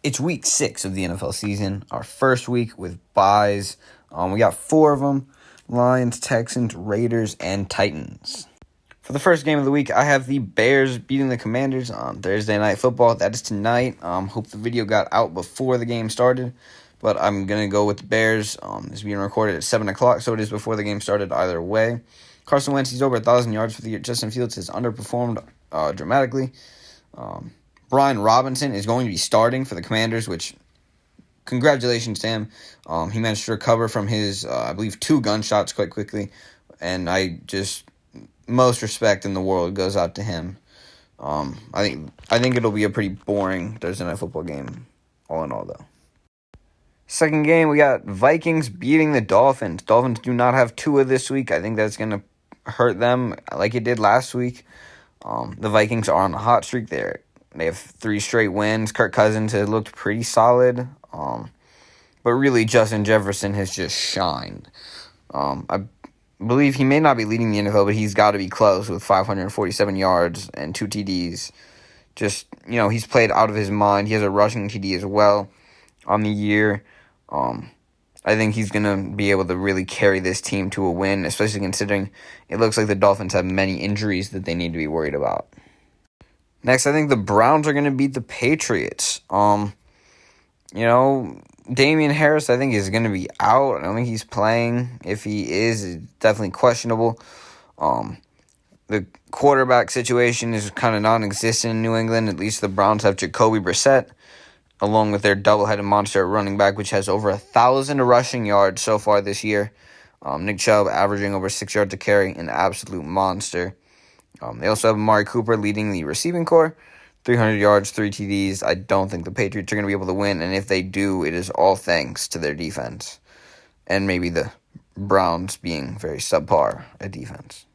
It's week 6 of the NFL season, our first week with byes. We got 4 of them: Lions, Texans, Raiders, and Titans. For the first game of the week, I have the Bears beating the Commanders on Thursday Night Football. That is tonight. Hope the video got out before the game started, but I'm going to go with the Bears. It's being recorded at 7 o'clock, so it is before the game started either way. Carson Wentz, he's over 1,000 yards for the year. Justin Fields has underperformed dramatically. Brian Robinson is going to be starting for the Commanders, which, congratulations to him. He managed to recover from his, I believe, 2 gunshots quite quickly, and most respect in the world goes out to him. I think it'll be a pretty boring Thursday Night Football game, all in all, though. Second game, we got Vikings beating the Dolphins. Dolphins do not have Tua this week. I think that's going to hurt them like it did last week. The Vikings are on a hot streak there. They have 3 straight wins. Kirk Cousins has looked pretty solid. But really, Justin Jefferson has just shined. I believe he may not be leading the NFL, but he's got to be close with 547 yards and 2 TDs. He's played out of his mind. He has a rushing TD as well on the year. I think he's going to be able to really carry this team to a win, especially considering it looks like the Dolphins have many injuries that they need to be worried about. Next, I think the Browns are going to beat the Patriots. Damian Harris, I think, is going to be out. I don't think he's playing. If he is, it's definitely questionable. The quarterback situation is kind of non-existent in New England. At least the Browns have Jacoby Brissett, along with their double-headed monster at running back, which has over 1,000 rushing yards so far this year. Nick Chubb averaging over 6 yards a carry, an absolute monster. They also have Amari Cooper leading the receiving corps, 300 yards, 3 TDs. I don't think the Patriots are going to be able to win, and if they do, it is all thanks to their defense, and maybe the Browns being very subpar at defense.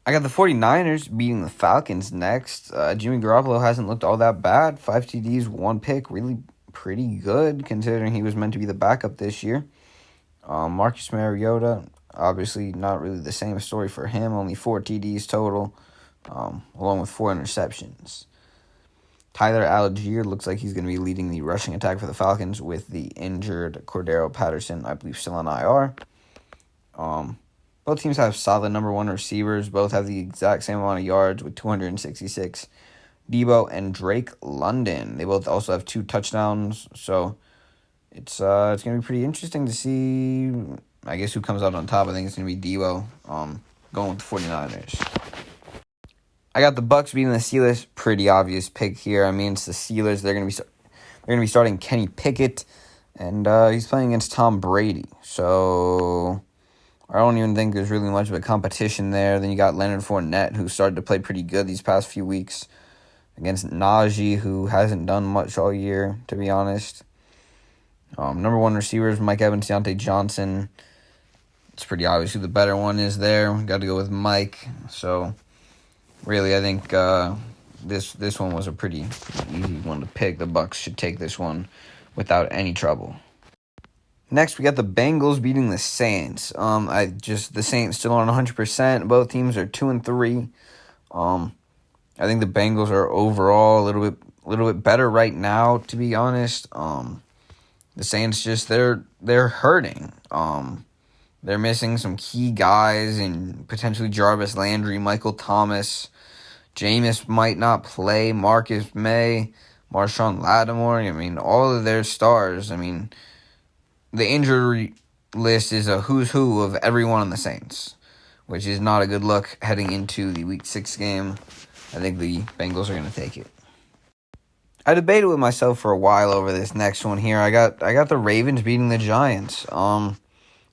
I got the 49ers beating the Falcons next. Jimmy Garoppolo hasn't looked all that bad. 5 TDs, 1 pick, really pretty good considering he was meant to be the backup this year. Marcus Mariota, obviously not really the same story for him. Only 4 TDs total, along with 4 interceptions. Tyler Algier looks like he's going to be leading the rushing attack for the Falcons with the injured Cordero Patterson, I believe, still on IR. Both teams have solid number 1 receivers. Both have the exact same amount of yards with 266. Debo and Drake London. They both also have 2 touchdowns. So it's going to be pretty interesting to see, I guess, who comes out on top. I think it's going to be Debo going with the 49ers. I got the Bucs beating the Steelers. Pretty obvious pick here. I mean, it's the Steelers. They're going to be starting Kenny Pickett, and he's playing against Tom Brady. So I don't even think there's really much of a competition there. Then you got Leonard Fournette, who started to play pretty good these past few weeks against Najee, who hasn't done much all year, to be honest. Number 1 receivers, Mike Evans, Deontay Johnson. It's pretty obvious who the better one is there. Got to go with Mike. So really, I think this one was a pretty easy one to pick. The Bucs should take this one without any trouble. Next, we got the Bengals beating the Saints. The Saints still aren't 100%. Both teams are 2-3. I think the Bengals are overall a little bit better right now, to be honest. The Saints they're hurting. They're missing some key guys and potentially Jarvis Landry, Michael Thomas. Jameis might not play. Marcus May, Marshawn Lattimore. I mean, all of their stars. I mean, the injury list is a who's who of everyone on the Saints, which is not a good look heading into the Week 6 game. I think the Bengals are going to take it. I debated with myself for a while over this next one here. I got the Ravens beating the Giants.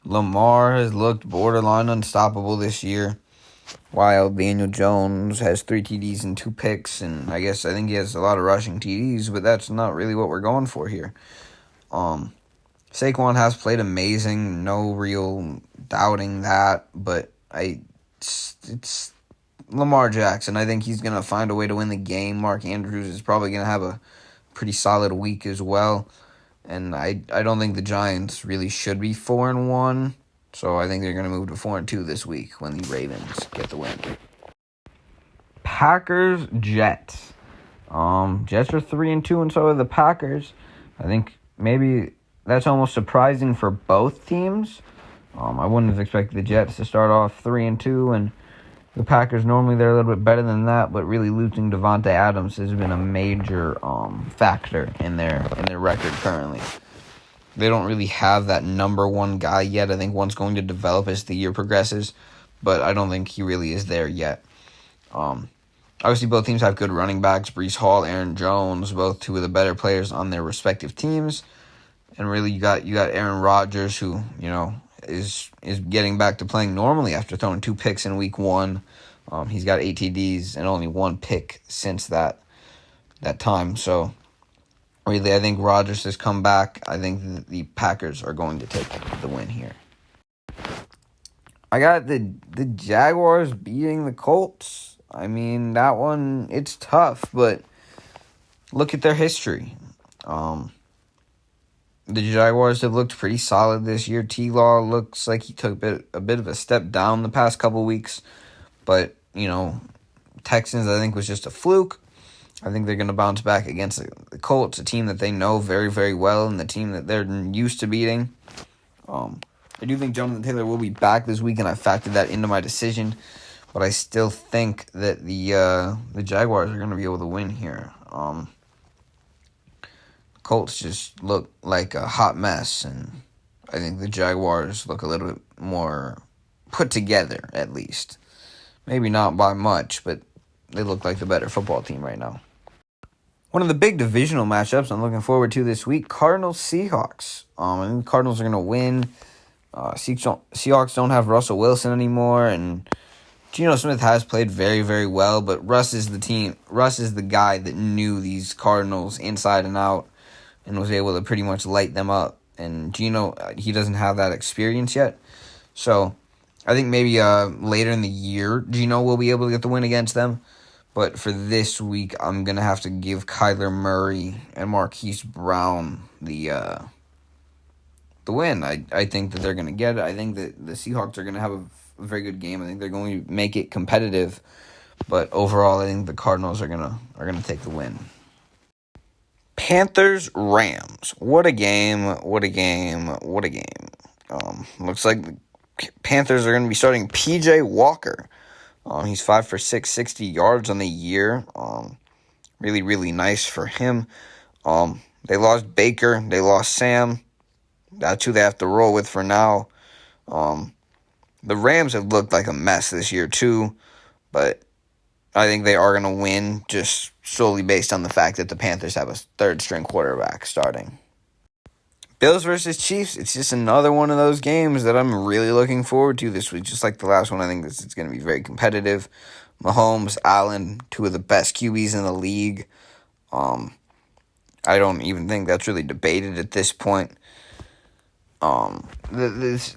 Lamar has looked borderline unstoppable this year, while Daniel Jones has 3 TDs and 2 picks, and I think he has a lot of rushing TDs, but that's not really what we're going for here. Saquon has played amazing, no real doubting that, but it's Lamar Jackson. I think he's going to find a way to win the game. Mark Andrews is probably going to have a pretty solid week as well, and I don't think the Giants really should be 4-1, so I think they're going to move to 4-2 this week when the Ravens get the win. Packers, Jets. Jets are 3-2, and so are the Packers. I think maybe that's almost surprising for both teams. I wouldn't have expected the Jets to start off 3-2, and the Packers normally they're a little bit better than that, but really losing Devontae Adams has been a major factor in their record currently. They don't really have that number one guy yet. I think one's going to develop as the year progresses, but I don't think he really is there yet. Obviously, both teams have good running backs. Breece Hall, Aaron Jones, both two of the better players on their respective teams. And really, you got Aaron Rodgers, who is getting back to playing normally after throwing 2 picks in week 1. He's got 8 TDs and only 1 pick since that time. So, really, I think Rodgers has come back. I think the Packers are going to take the win here. I got the Jaguars beating the Colts. I mean, that one, it's tough, but look at their history. The Jaguars have looked pretty solid this year. T-Law looks like he took a bit of a step down the past couple weeks. But, Texans, I think, was just a fluke. I think they're going to bounce back against the Colts, a team that they know very, very well, and the team that they're used to beating. I do think Jonathan Taylor will be back this week, and I factored that into my decision. But I still think that the Jaguars are going to be able to win here. Colts just look like a hot mess, and I think the Jaguars look a little bit more put together, at least. Maybe not by much, but they look like the better football team right now. One of the big divisional matchups I'm looking forward to this week, Cardinals-Seahawks. I think the Cardinals are going to win. Seahawks don't have Russell Wilson anymore, and Geno Smith has played very, very well, but Russ is the guy that knew these Cardinals inside and out and was able to pretty much light them up. And Geno, he doesn't have that experience yet. So I think maybe later in the year, Geno will be able to get the win against them. But for this week, I'm going to have to give Kyler Murray and Marquise Brown the win. I think that they're going to get it. I think that the Seahawks are going to have a very good game. I think they're going to make it competitive. But overall, I think the Cardinals are gonna take the win. Panthers, Rams. What a game. Looks like the Panthers are going to be starting P.J. Walker. He's 5 for 6, 60 yards on the year. Really, really nice for him. They lost Baker. They lost Sam. That's who they have to roll with for now. The Rams have looked like a mess this year too, but I think they are going to win just solely based on the fact that the Panthers have a third-string quarterback starting. Bills versus Chiefs, it's just another one of those games that I'm really looking forward to this week. Just like the last one, I think it's going to be very competitive. Mahomes, Allen, two of the best QBs in the league. I don't even think that's really debated at this point. The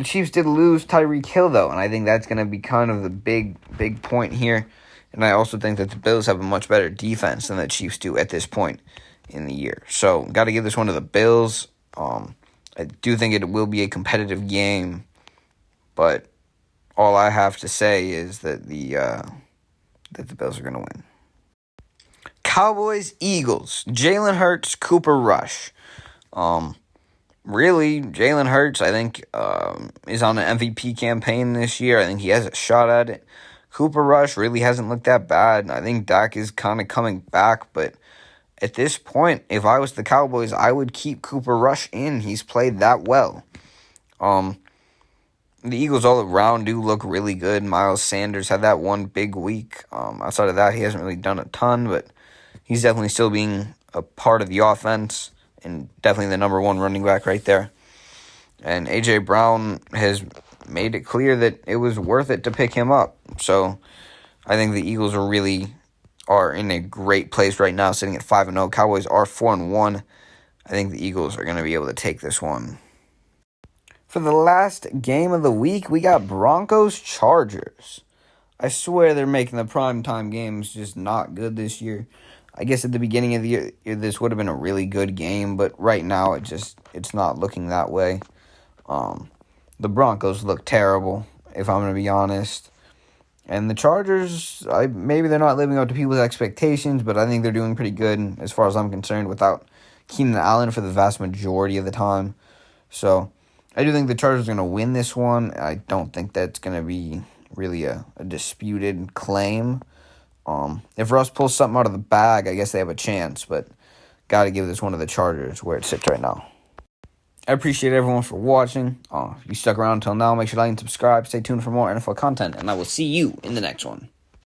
Chiefs did lose Tyreek Hill, though, and I think that's going to be kind of the big point here. And I also think that the Bills have a much better defense than the Chiefs do at this point in the year. So, got to give this one to the Bills. I do think it will be a competitive game, but all I have to say is that the Bills are going to win. Cowboys, Eagles, Jalen Hurts, Cooper Rush. Really, Jalen Hurts, I think, is on an MVP campaign this year. I think he has a shot at it. Cooper Rush really hasn't looked that bad. I think Dak is kind of coming back, but at this point, if I was the Cowboys, I would keep Cooper Rush in. He's played that well. The Eagles all around do look really good. Miles Sanders had that one big week. Outside of that, he hasn't really done a ton, but he's definitely still being a part of the offense and definitely the number one running back right there. And A.J. Brown has made it clear that it was worth it to pick him up. So I think the Eagles are in a great place right now, sitting at 5-0. Cowboys are 4-1. I think the Eagles are going to be able to take this one. For the last game of the week, we got Broncos-Chargers. I swear they're making the primetime games just not good this year. I guess at the beginning of the year, this would have been a really good game, but right now it's not looking that way. The Broncos look terrible, if I'm going to be honest. And the Chargers, maybe they're not living up to people's expectations, but I think they're doing pretty good as far as I'm concerned without Keenan Allen for the vast majority of the time. So I do think the Chargers are going to win this one. I don't think that's going to be really a disputed claim. If Russ pulls something out of the bag, I guess they have a chance, but got to give this one to the Chargers where it sits right now. I appreciate everyone for watching. If you stuck around until now, make sure to like and subscribe. Stay tuned for more NFL content, and I will see you in the next one.